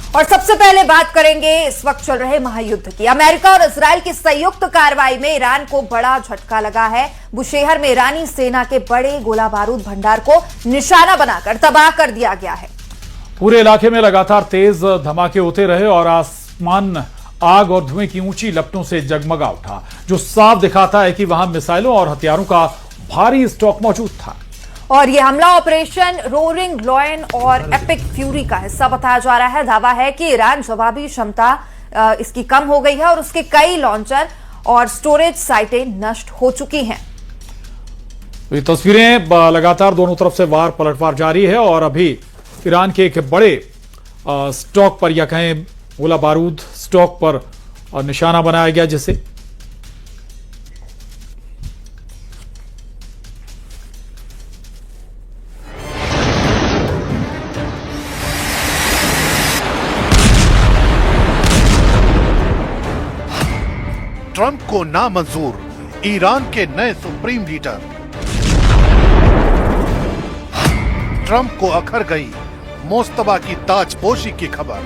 और सबसे पहले बात करेंगे इस वक्त चल रहे महायुद्ध की। अमेरिका और इजराइल की संयुक्त कार्रवाई में ईरान को बड़ा झटका लगा है। बुशेहर में ईरानी सेना के बड़े गोला बारूद भंडार को निशाना बनाकर तबाह कर दिया गया है। पूरे इलाके में लगातार तेज धमाके होते रहे और आसमान आग और धुएं की ऊंची लपटों से जगमगा उठा, जो साफ दिखाता है कि वहां मिसाइलों और हथियारों का भारी स्टॉक मौजूद था। और यह हमला ऑपरेशन रोरिंग लॉयन और एपिक फ्यूरी का हिस्सा बताया जा रहा है। दावा है कि ईरान जवाबी क्षमता इसकी कम हो गई है और उसके कई लॉन्चर और स्टोरेज साइटें नष्ट हो चुकी हैं। ये तस्वीरें लगातार दोनों तरफ से वार पलटवार जारी है और अभी ईरान के एक बड़े स्टॉक पर या कहें गोला बारूद स्टॉक पर निशाना बनाया गया, जिसे ट्रंप को नामंजूर ईरान के नए सुप्रीम लीडर। ट्रंप को अखर गई मोस्तबा की ताजपोशी की खबर।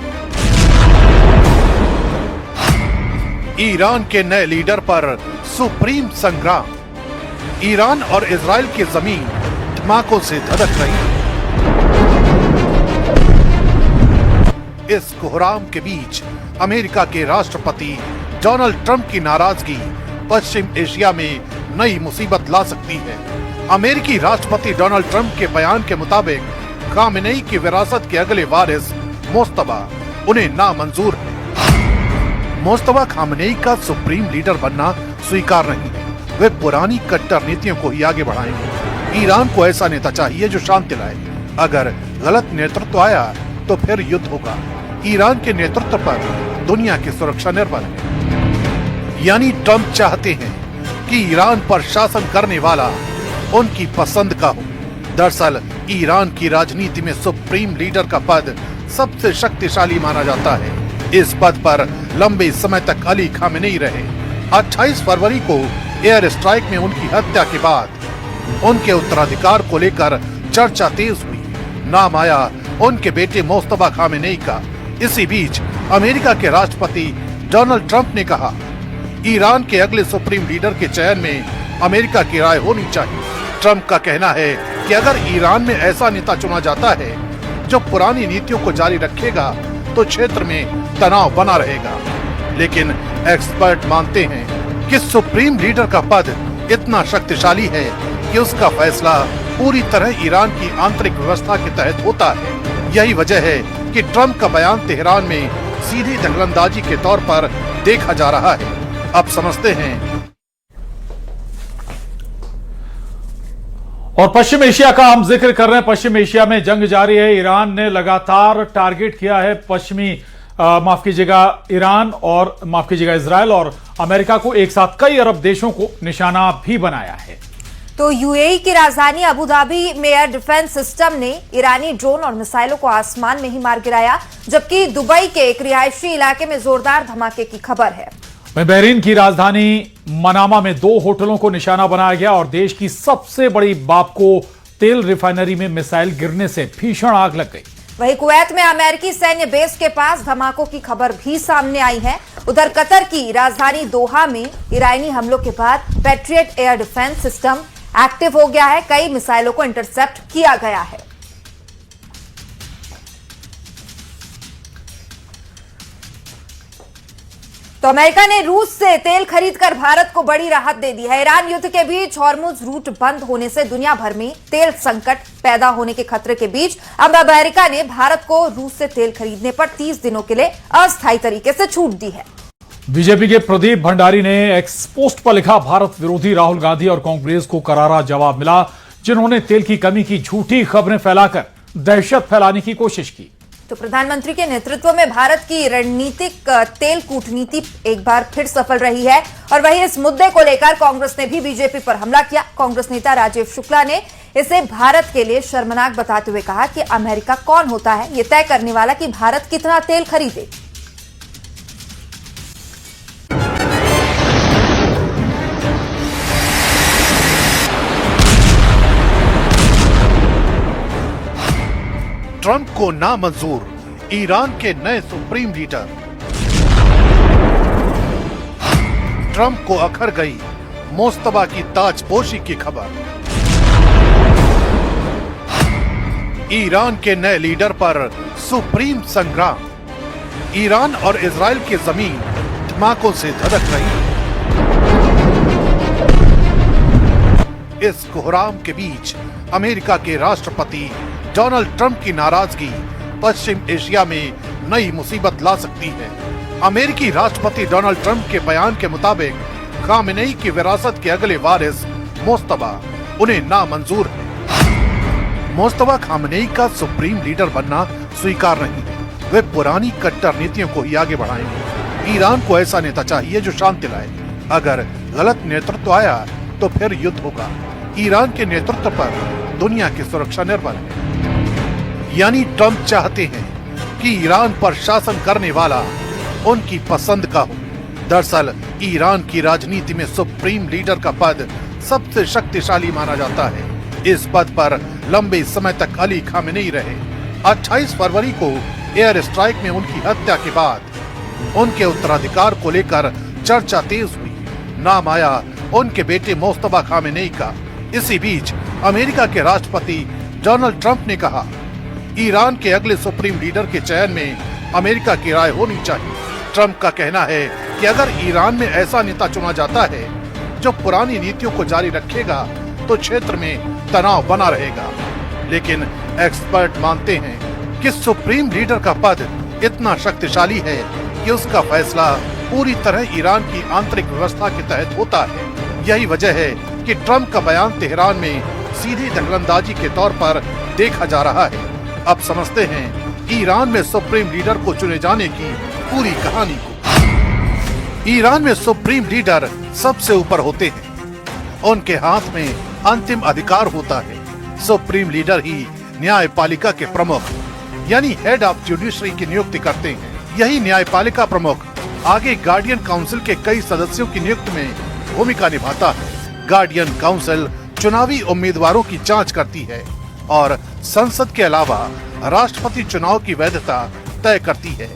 ईरान के नए लीडर पर सुप्रीम संग्राम। ईरान और इजराइल की जमीन धमाकों से धधक रही। इस कोहराम के बीच अमेरिका के राष्ट्रपति डोनाल्ड ट्रंप की नाराजगी पश्चिम एशिया में नई मुसीबत ला सकती है। अमेरिकी राष्ट्रपति डोनाल्ड ट्रंप के बयान के मुताबिक खामेनेई की विरासत के अगले वारिस मोस्तबा उन्हें नामंजूर है। मोस्तबा खामेनेई का सुप्रीम लीडर बनना स्वीकार नहीं है। वे पुरानी कट्टर नीतियों को ही आगे बढ़ाएंगे। ईरान को ऐसा नेता चाहिए जो शांति लाए। अगर गलत नेतृत्व आया तो फिर युद्ध होगा। ईरान के नेतृत्व पर दुनिया की सुरक्षा निर्भर है। यानी ट्रंप चाहते हैं कि ईरान पर शासन करने वाला उनकी पसंद का हो। दरअसल ईरान की राजनीति में सुप्रीम लीडर का पद सबसे शक्तिशाली माना जाता है। इस पद पर लंबे समय तक अली खामेनेई रहे। 28 फरवरी को एयर स्ट्राइक में उनकी हत्या के बाद उनके उत्तराधिकार को लेकर चर्चा तेज हुई। नाम आया उनके बेटे मोस्तबा खामेनेई का। इसी बीच अमेरिका के राष्ट्रपति डोनाल्ड ट्रंप ने कहा, ईरान के अगले सुप्रीम लीडर के चयन में अमेरिका की राय होनी चाहिए। ट्रंप का कहना है कि अगर ईरान में ऐसा नेता चुना जाता है जो पुरानी नीतियों को जारी रखेगा तो क्षेत्र में तनाव बना रहेगा। लेकिन एक्सपर्ट मानते हैं कि सुप्रीम लीडर का पद इतना शक्तिशाली है कि उसका फैसला पूरी तरह ईरान की आंतरिक व्यवस्था के तहत होता है। यही वजह है कि ट्रंप का बयान तेहरान में सीधी दखलंदाजी के तौर पर देखा जा रहा है। अब समझते हैं। और पश्चिम एशिया का हम जिक्र कर रहे हैं। पश्चिम एशिया में जंग जारी है। ईरान ने लगातार टारगेट किया है ईरान और इजराइल और अमेरिका को एक साथ कई अरब देशों को निशाना भी बनाया है। तो यूएई की राजधानी अबू धाबी में एयर डिफेंस सिस्टम ने ईरानी ड्रोन और मिसाइलों को आसमान में ही मार गिराया, जबकि दुबई के एक रिहायशी इलाके में जोरदार धमाके की खबर है। बहरीन की राजधानी मनामा में 2 होटलों को निशाना बनाया गया और देश की सबसे बड़ी बापको तेल रिफाइनरी में मिसाइल गिरने से भीषण आग लग गई। वहीं कुवैत में अमेरिकी सैन्य बेस के पास धमाकों की खबर भी सामने आई है। उधर कतर की राजधानी दोहा में ईरानी हमलों के बाद patriot air defence system active हो गया है। कई मिसाइलों को इंटरसेप्ट किया गया है। तो अमेरिका ने रूस से तेल खरीदकर भारत को बड़ी राहत दे दी है। ईरान युद्ध के बीच हॉर्मुज रूट बंद होने से दुनिया भर में तेल संकट पैदा होने के खतरे के बीच अब अमेरिका ने भारत को रूस से तेल खरीदने पर 30 दिनों के लिए अस्थायी तरीके से छूट दी है। बीजेपी के प्रदीप भंडारी ने एक्स पोस्ट पर लिखा, भारत विरोधी राहुल गांधी और कांग्रेस को करारा जवाब मिला, जिन्होंने तेल की कमी की झूठी खबरें फैलाकर दहशत फैलाने की कोशिश की। तो प्रधानमंत्री के नेतृत्व में भारत की रणनीतिक तेल कूटनीति एक बार फिर सफल रही है। और वहीं इस मुद्दे को लेकर कांग्रेस ने भी बीजेपी पर हमला किया। कांग्रेस नेता राजीव शुक्ला ने इसे भारत के लिए शर्मनाक बताते हुए कहा कि अमेरिका कौन होता है ये तय करने वाला कि भारत कितना तेल खरीदे। ट्रंप को नामंजूर ईरान के नए सुप्रीम लीडर। ट्रंप को अखर गई मोस्तबा की ताजपोशी की खबर। ईरान के नए लीडर पर सुप्रीम संग्राम। ईरान और इजराइल की जमीन धमाकों से धधक रही। इस कोहराम के बीच अमेरिका के राष्ट्रपति डोनाल्ड ट्रंप की नाराजगी पश्चिम एशिया में नई मुसीबत ला सकती है। अमेरिकी राष्ट्रपति डोनाल्ड ट्रंप के बयान के मुताबिक खामेनेई की विरासत के अगले वारिस मोस्तबा उन्हें नामंजूर है। मोस्तबा खामेनेई का सुप्रीम लीडर बनना स्वीकार नहीं है। वे पुरानी कट्टर नीतियों को ही आगे बढ़ाएंगे। ईरान को ऐसा नेता चाहिए जो शांति लाए। अगर गलत नेतृत्व आया तो फिर युद्ध होगा। ईरान के नेतृत्व पर दुनिया की सुरक्षा निर्भर है। यानी ट्रंप चाहते हैं कि ईरान पर शासन करने वाला उनकी पसंद का हो। दरअसल ईरान की राजनीति में सुप्रीम लीडर का पद सबसे शक्तिशाली माना जाता है। इस पद पर लंबे समय तक अली खामेनेई रहे। 28 फरवरी को एयर स्ट्राइक में उनकी हत्या के बाद उनके उत्तराधिकार को लेकर चर्चा तेज हुई। नाम आया उनके बेटे मोस्तबा खामेनेई का। इसी बीच अमेरिका के राष्ट्रपति डोनाल्ड ट्रंप ने कहा, ईरान के अगले सुप्रीम लीडर के चयन में अमेरिका की राय होनी चाहिए। ट्रंप का कहना है कि अगर ईरान में ऐसा नेता चुना जाता है जो पुरानी नीतियों को जारी रखेगा तो क्षेत्र में तनाव बना रहेगा। लेकिन एक्सपर्ट मानते हैं कि सुप्रीम लीडर का पद इतना शक्तिशाली है कि उसका फैसला पूरी तरह ईरान की आंतरिक व्यवस्था के तहत होता है। यही वजह है कि ट्रंप का बयान तेहरान में सीधी दखलंदाजी के तौर पर देखा जा रहा है। अब समझते हैं ईरान में सुप्रीम लीडर को चुने जाने की पूरी कहानी को। ईरान में सुप्रीम लीडर सबसे ऊपर होते हैं। उनके हाथ में अंतिम अधिकार होता है। सुप्रीम लीडर ही न्यायपालिका के प्रमुख यानी हेड ऑफ जुडिशरी की नियुक्ति करते हैं। यही न्यायपालिका प्रमुख आगे गार्डियन काउंसिल के कई सदस्यों की नियुक्ति में भूमिका निभाता है। गार्डियन काउंसिल चुनावी उम्मीदवारों की जांच करती है और संसद के अलावा राष्ट्रपति चुनाव की वैधता तय करती है।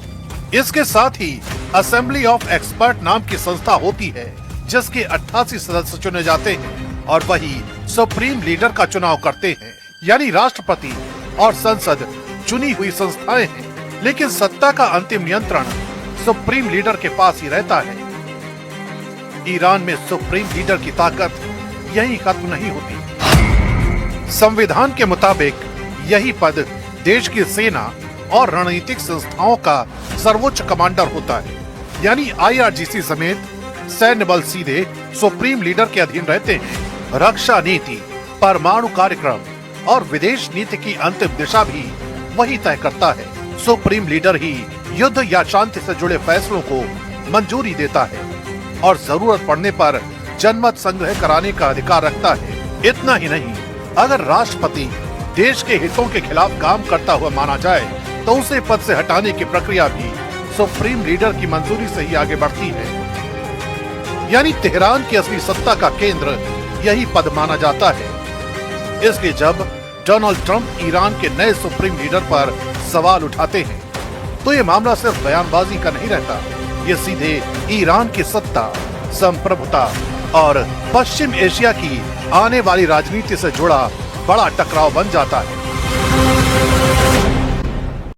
इसके साथ ही असेंबली ऑफ एक्सपर्ट नाम की संस्था होती है जिसके 88 सदस्य चुने जाते हैं और वही सुप्रीम लीडर का चुनाव करते हैं। यानी राष्ट्रपति और संसद चुनी हुई संस्थाएं हैं, लेकिन सत्ता का अंतिम नियंत्रण सुप्रीम लीडर के पास ही रहता है। ईरान में सुप्रीम लीडर की ताकत यही खत्म नहीं होती। संविधान के मुताबिक यही पद देश की सेना और रणनीतिक संस्थाओं का सर्वोच्च कमांडर होता है। यानी IRGC समेत सैन्य बल सीधे सुप्रीम लीडर के अधीन रहते हैं। रक्षा नीति, परमाणु कार्यक्रम और विदेश नीति की अंतिम दिशा भी वही तय करता है। सुप्रीम लीडर ही युद्ध या शांति से जुड़े फैसलों को मंजूरी देता है और जरूरत पड़ने पर जनमत संग्रह कराने का अधिकार रखता है। इतना ही नहीं, अगर राष्ट्रपति देश के हितों के खिलाफ काम करता हुआ माना जाए तो उसे पद से हटाने की प्रक्रिया भी सुप्रीम लीडर की मंजूरी से ही आगे बढ़ती है। यानी तेहरान की असली सत्ता का केंद्र यही पद माना जाता है। इसलिए जब डोनाल्ड ट्रंप ईरान के नए सुप्रीम लीडर पर सवाल उठाते हैं तो ये मामला सिर्फ बयानबाजी का नहीं रहता। ये सीधे ईरान की सत्ता, संप्रभुता और पश्चिम एशिया की आने वाली राजनीति से जुड़ा बड़ा टकराव बन जाता है।